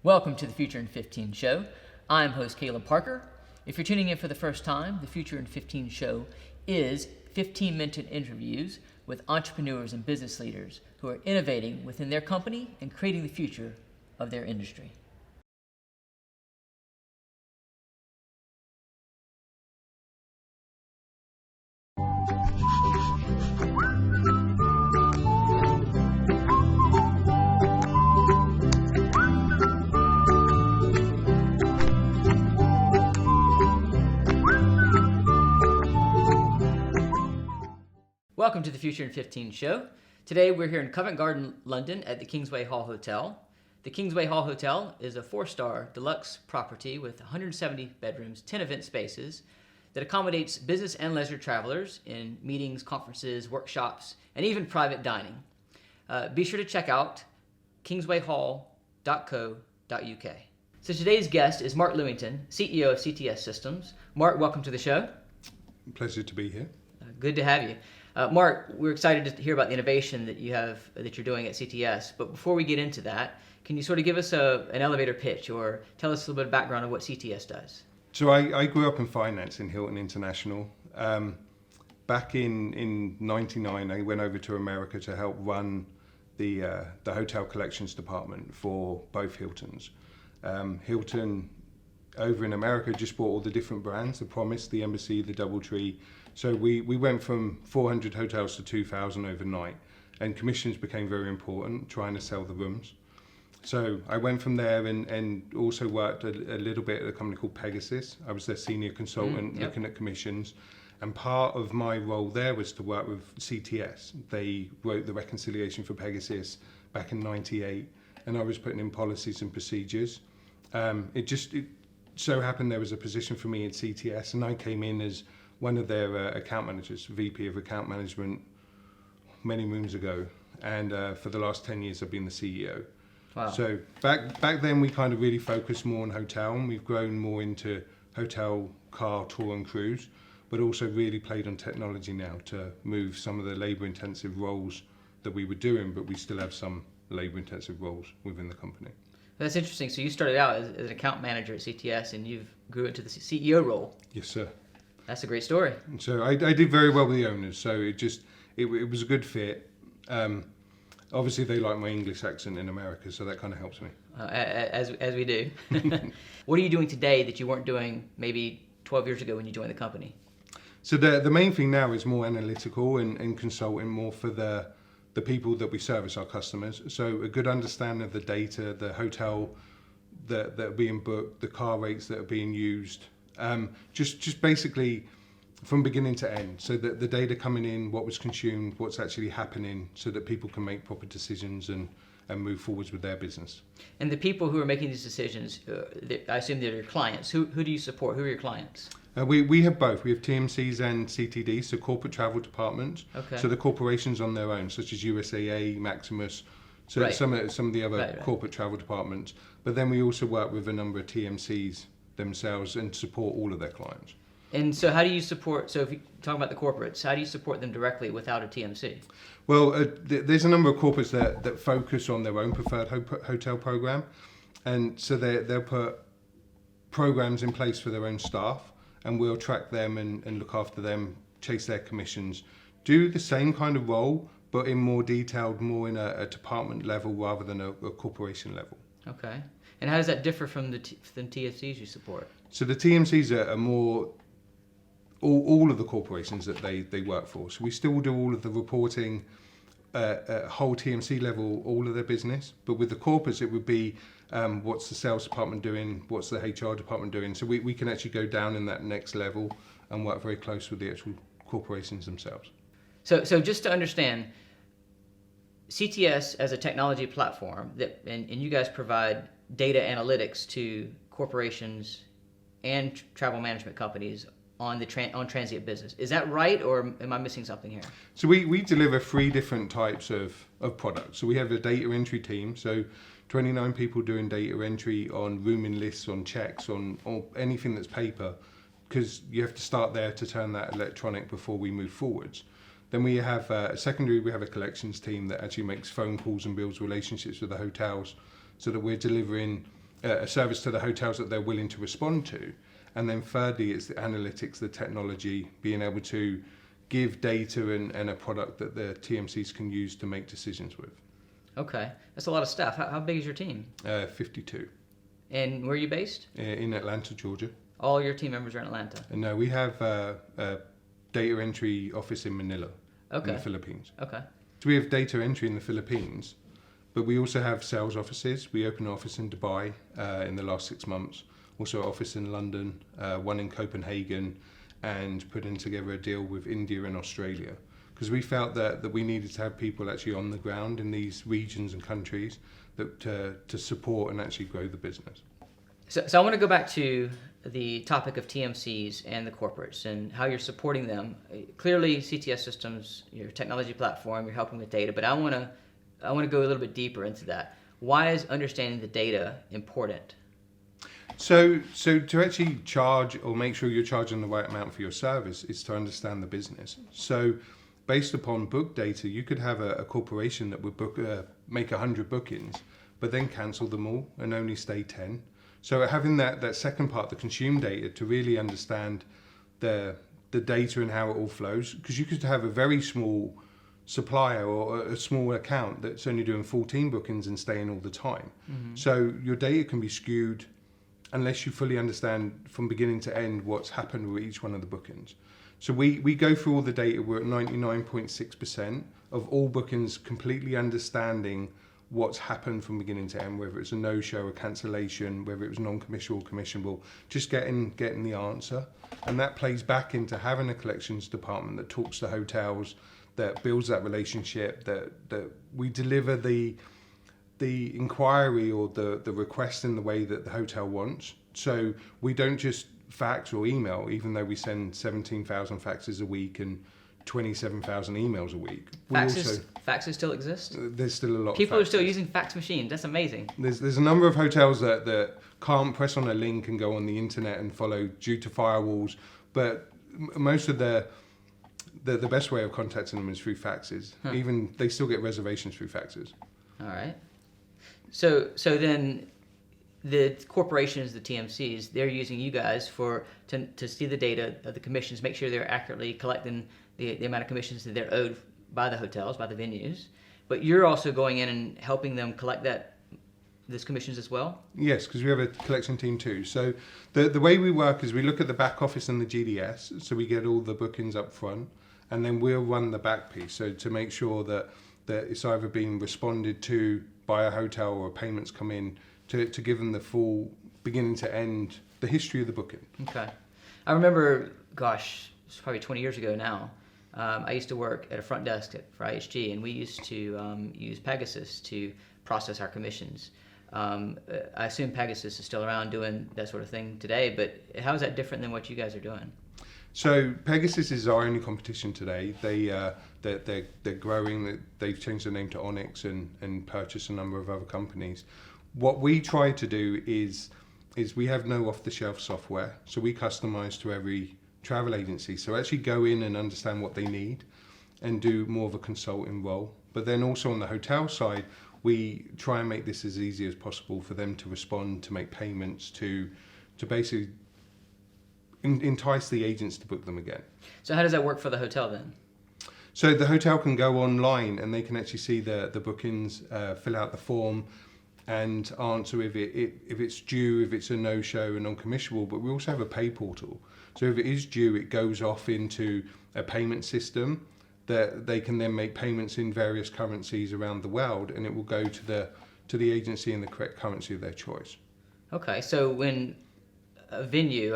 Welcome to the Future in 15 show. I'm host Caleb Parker. If you're tuning in for the first time, the Future in 15 show is 15-minute interviews with entrepreneurs and business leaders who are innovating within their company and creating the future of their industry. Welcome to the Future in 15 show. Today we're here in Covent Garden, London at the Kingsway Hall Hotel. The Kingsway Hall Hotel is a 4-star deluxe property with 170 bedrooms, 10 event spaces that accommodates business and leisure travelers in meetings, conferences, workshops, and even private dining. Be sure to check out kingswayhall.co.uk. So today's guest is Mark Lewington, CEO of CTS Systems. Mark, welcome to the show. Pleasure to be here. Good to have you. Mark, we're excited to hear about the innovation that you're doing at CTS. But before we get into that, can you sort of give us an elevator pitch or tell us a little bit of background on what CTS does? So I grew up in finance in Hilton International. Back in 99, I went over to America to help run the hotel collections department for both Hiltons. Hilton over in America just bought all the different brands, the Promise, the Embassy, the Doubletree. So we went from 400 hotels to 2,000 overnight, and commissions became very important, trying to sell the rooms. So I went from there and also worked a little bit at a company called Pegasus. I was their senior consultant looking at commissions. And part of my role there was to work with CTS. They wrote the reconciliation for Pegasus back in '98, and I was putting in policies and procedures. It so happened there was a position for me at CTS, and I came in as one of their account managers, VP of account management, many moons ago. And for the last 10 years, I've been the CEO. Wow. So back then, we kind of really focused more on hotel, and we've grown more into hotel, car, tour and cruise, but also really played on technology now to move some of the labor-intensive roles that we were doing, but we still have some labor-intensive roles within the company. That's interesting. So you started out as an account manager at CTS, and you've grew into the CEO role. Yes, sir. That's a great story. So I did very well with the owners, so it was a good fit. Obviously, they like my English accent in America, so that kind of helps me. As we do. What are you doing today that you weren't doing maybe 12 years ago when you joined the company? So the main thing now is more analytical and consulting more for the people that we service, our customers. So a good understanding of the data, the hotel that are being booked, the car rates that are being used. Just basically from beginning to end, so that the data coming in, what was consumed, what's actually happening, so that people can make proper decisions and move forwards with their business. And the people who are making these decisions, I assume they're your clients. Who do you support? Who are your clients? We have both. We have TMCs and CTD, so corporate travel departments. Okay. So the corporations on their own, such as USAA, Maximus, so right. some of the other corporate travel departments. But then we also work with a number of TMCs themselves and support all of their clients. And so how do you support, so if you talk about the corporates, how do you support them directly without a TMC? Well, there's a number of corporates that focus on their own preferred hotel program. And so they'll put programs in place for their own staff, and we'll track them and look after them, chase their commissions, do the same kind of role, but in more detailed, more in a department level rather than a corporation level. Okay. And how does that differ from the TMCs you support? So the TMCs are more all of the corporations that they work for. So we still do all of the reporting, whole TMC level, all of their business. But with the corporates, it would be what's the sales department doing, what's the HR department doing. So we can actually go down in that next level and work very close with the actual corporations themselves. So just to understand, CTS as a technology platform, and you guys provide data analytics to corporations and travel management companies on transient business. Is that right, or am I missing something here? So we deliver 3 different types of products. So we have a data entry team, so 29 people doing data entry on rooming lists, on checks, on anything that's paper, because you have to start there to turn that electronic before we move forwards. Then we have secondary, we have a collections team that actually makes phone calls and builds relationships with the hotels, so that we're delivering a service to the hotels that they're willing to respond to. And then thirdly, it's the analytics, the technology, being able to give data and a product that the TMCs can use to make decisions with. Okay, that's a lot of staff. How big is your team? 52. And where are you based? In Atlanta, Georgia. All your team members are in Atlanta? And no, we have a data entry office in Manila, in the Philippines. Okay. So we have data entry in the Philippines, but we also have sales offices. We opened an office in Dubai in the last 6 months, also an office in London, one in Copenhagen, and putting together a deal with India and Australia. Because we felt that we needed to have people actually on the ground in these regions and countries that to support and actually grow the business. So I want to go back to the topic of TMCs and the corporates and how you're supporting them. Clearly, CTS Systems, your technology platform, you're helping with data, but I want to go a little bit deeper into that. Why is understanding the data important? So to actually charge or make sure you're charging the right amount for your service is to understand the business. So based upon book data, you could have a corporation that would make 100 bookings, but then cancel them all and only stay 10. So having that second part, the consume data, to really understand the data and how it all flows, because you could have a very small supplier or a small account that's only doing 14 bookings and staying all the time. Mm-hmm. So your data can be skewed unless you fully understand from beginning to end what's happened with each one of the bookings. So we go through all the data. We're at 99.6% of all bookings completely understanding what's happened from beginning to end, whether it's a no-show, a cancellation, whether it was non-commissionable or commissionable, just getting the answer. And that plays back into having a collections department that talks to hotels, that builds that relationship, that we deliver the inquiry or the request in the way that the hotel wants. So we don't just fax or email, even though we send 17,000 faxes a week and 27,000 emails a week. Faxes still exist? There's still a lot. People of are still using fax machines. That's amazing. There's a number of hotels that can't press on a link and go on the internet and follow due to firewalls, but most of the best way of contacting them is through faxes. Huh. Even they still get reservations through faxes. All right. So then the corporations, the TMCs, they're using you guys to see the data of the commissions, make sure they're accurately collecting the amount of commissions that they're owed by the hotels, by the venues. But you're also going in and helping them collect those commissions as well? Yes, because we have a collection team too. So the way we work is we look at the back office and the GDS, so we get all the bookings up front, and then we'll run the back piece, so to make sure that it's either being responded to by a hotel or payments come in to give them the full beginning to end, the history of the booking. Okay. I remember, it's probably 20 years ago now, I used to work at a front desk for IHG, and we used to use Pegasus to process our commissions. I assume Pegasus is still around doing that sort of thing today, but how is that different than what you guys are doing? So Pegasus is our only competition today. They're growing. They've changed their name to Onyx and purchased a number of other companies. What we try to do is we have no off-the-shelf software, so we customize to every travel agency. So actually go in and understand what they need and do more of a consulting role. But then also on the hotel side, we try and make this as easy as possible for them to respond, to make payments, to basically entice the agents to book them again. So how does that work for the hotel then? So the hotel can go online and they can actually see the bookings, fill out the form and answer if it's due, if it's a no-show and non-commissionable. But we also have a pay portal. So if it is due, it goes off into a payment system that they can then make payments in various currencies around the world, and it will go to the agency in the correct currency of their choice. Okay, so when a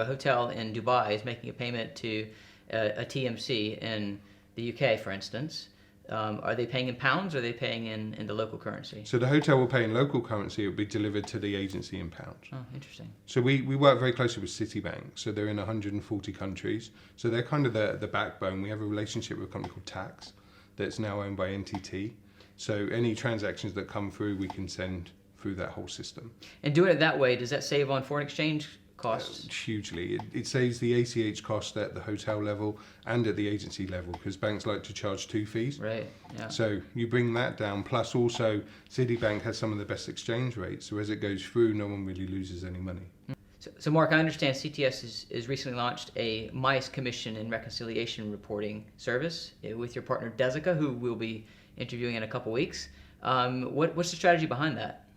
hotel in Dubai is making a payment to a TMC in the UK, for instance, are they paying in pounds or are they paying in the local currency? So the hotel will pay in local currency, it will be delivered to the agency in pounds. Oh, interesting. So we work very closely with Citibank, so they're in 140 countries. So they're kind of the backbone. We have a relationship with a company called Tax that's now owned by NTT. So any transactions that come through, we can send through that whole system. And doing it that way, does that save on foreign exchange costs? Hugely. It saves the ACH cost at the hotel level and at the agency level, because banks like to charge 2 fees. Right, yeah. So you bring that down, plus also Citibank has some of the best exchange rates, so as it goes through, no one really loses any money. So Mark, I understand CTS has recently launched a MICE commission and reconciliation reporting service with your partner Deska, who we'll be interviewing in a couple weeks. What's the strategy behind that?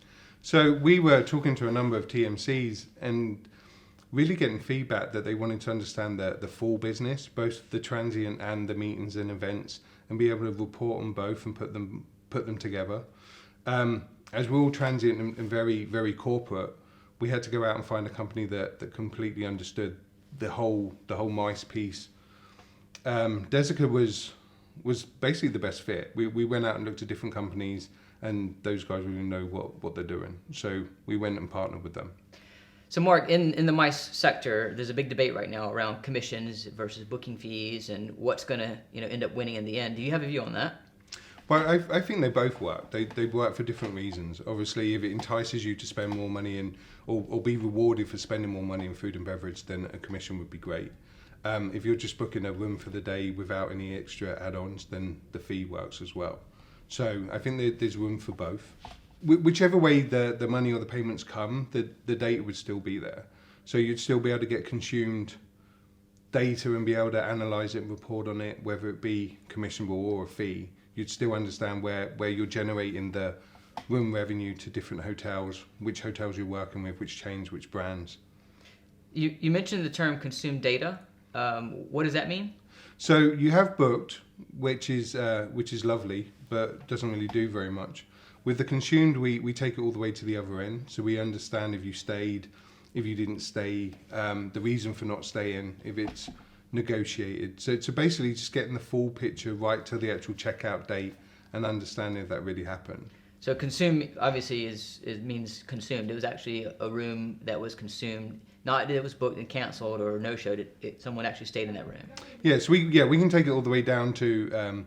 So we were talking to a number of TMCs and really getting feedback that they wanted to understand the full business, both the transient and the meetings and events, and be able to report on both and put them together. As we're all transient and very, very corporate, we had to go out and find a company that completely understood the whole MICE piece. Deska was basically the best fit. We went out and looked at different companies, and those guys really know what they're doing. So we went and partnered with them. So Mark, in the MICE sector, there's a big debate right now around commissions versus booking fees and what's going to end up winning in the end. Do you have a view on that? Well, I think they both work. They work for different reasons. Obviously, if it entices you to spend more money or be rewarded for spending more money in food and beverage, then a commission would be great. If you're just booking a room for the day without any extra add-ons, then the fee works as well. So I think there's room for both. Whichever way the money or the payments come, the data would still be there. So you'd still be able to get consumed data and be able to analyse it and report on it, whether it be commissionable or a fee. You'd still understand where you're generating the room revenue to different hotels, which hotels you're working with, which chains, which brands. You mentioned the term consumed data. What does that mean? So you have booked, which is lovely, but doesn't really do very much. With the consumed, we take it all the way to the other end. So we understand if you stayed, if you didn't stay, the reason for not staying, if it's negotiated. So basically just getting the full picture right to the actual checkout date and understanding if that really happened. So consume obviously means consumed. It was actually a room that was consumed, not that it was booked and cancelled or no-showed. Someone actually stayed in that room. Yes, we can take it all the way down to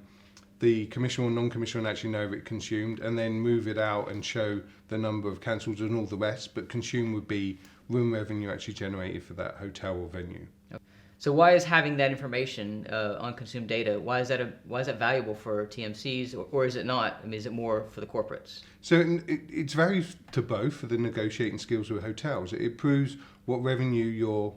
the commissionable and non-commissionable and actually know if it consumed, and then move it out and show the number of cancels and all the rest. But consume would be room revenue actually generated for that hotel or venue. So why is having that information on consumed data, why is that valuable for TMCs, or is it not? I mean, is it more for the corporates? So it's valuable to both for the negotiating skills with hotels. It proves what revenue your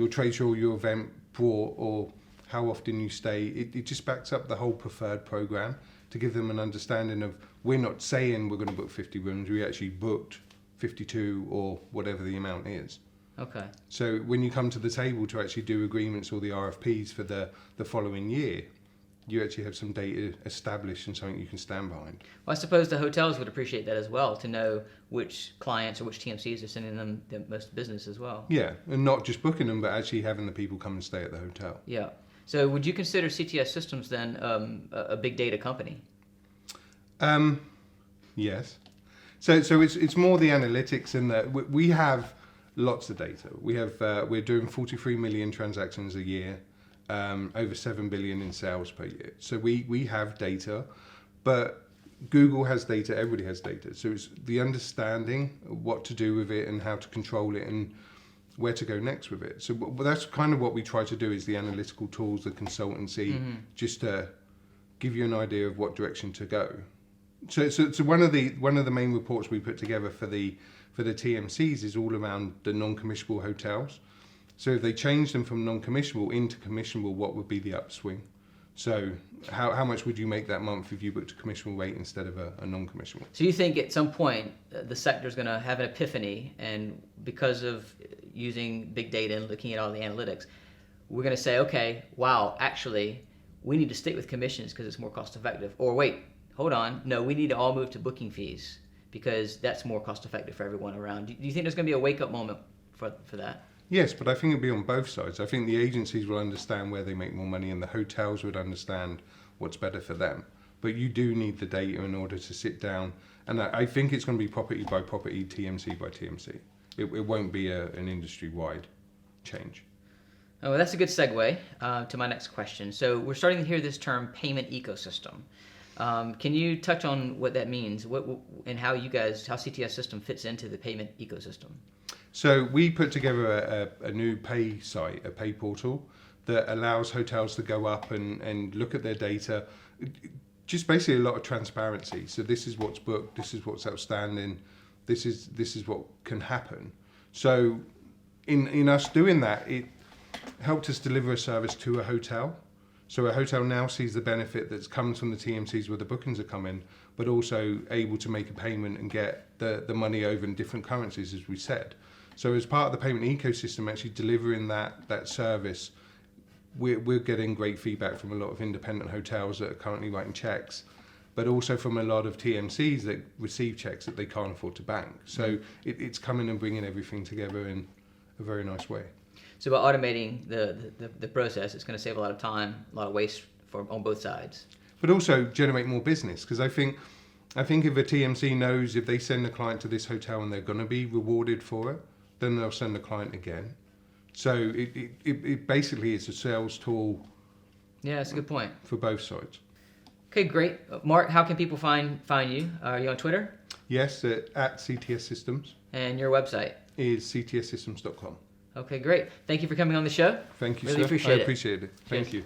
trade show or your event brought, or how often you stay. It just backs up the whole preferred program to give them an understanding of, we're not saying we're going to book 50 rooms, we actually booked 52 or whatever the amount is. Okay. So when you come to the table to actually do agreements or the RFPs for the following year, you actually have some data established and something you can stand behind. Well, I suppose the hotels would appreciate that as well, to know which clients or which TMCs are sending them the most business as well. Yeah, and not just booking them, but actually having the people come and stay at the hotel. Yeah. So would you consider CTS Systems then a big data company? Yes. So it's more the analytics in that we have lots of data. We're doing 43 million transactions a year, over 7 billion in sales per year. So we have data, but Google has data, everybody has data. So it's the understanding of what to do with it and how to control it and where to go next with it. So that's kind of what we try to do, is the analytical tools, the consultancy, just to give you an idea of what direction to go. So one of the main reports we put together for the TMCs is all around the non-commissionable hotels. So if they change them from non-commissionable into commissionable, what would be the upswing? So how much would you make that month if you booked a commissionable rate instead of a non-commissionable? So you think at some point the sector is going to have an epiphany, and because of using big data and looking at all the analytics, we're going to say, okay, wow, actually, we need to stick with commissions because it's more cost effective. Or wait, hold on, no, we need to all move to booking fees because that's more cost effective for everyone around. Do you think there's going to be a wake up moment for that? Yes, but I think it'll be on both sides. I think the agencies will understand where they make more money and the hotels would understand what's better for them. But you do need the data in order to sit down. And I think it's going to be property by property, TMC by TMC. It won't be an industry-wide change. Oh, well, that's a good segue to my next question. So we're starting to hear this term payment ecosystem. Can you touch on what that means and how CTS System fits into the payment ecosystem? So we put together a new pay site, a pay portal that allows hotels to go up and look at their data. Just basically a lot of transparency. So this is what's booked, this is what's outstanding, this is what can happen. So in us doing that, it helped us deliver a service to a hotel. So a hotel now sees the benefit that comes from the TMCs where the bookings are coming, but also able to make a payment and get the money over in different currencies, as we said. So as part of the payment ecosystem, actually delivering that service, we're getting great feedback from a lot of independent hotels that are currently writing checks, but also from a lot of TMCs that receive checks that they can't afford to bank. So it's coming and bringing everything together in a very nice way. So by automating the process, it's going to save a lot of time, a lot of waste on both sides. But also generate more business, because I think if a TMC knows if they send a client to this hotel and they're going to be rewarded for it, then they'll send the client again. So it basically is a sales tool. Yeah, that's a good point. For both sides. Okay, great. Mark, how can people find you? Are you on Twitter? Yes, at CTS Systems. And your website? Is ctssystems.com. Okay, great. Thank you for coming on the show. Thank you, really sir. Appreciate I appreciate it. Thank you.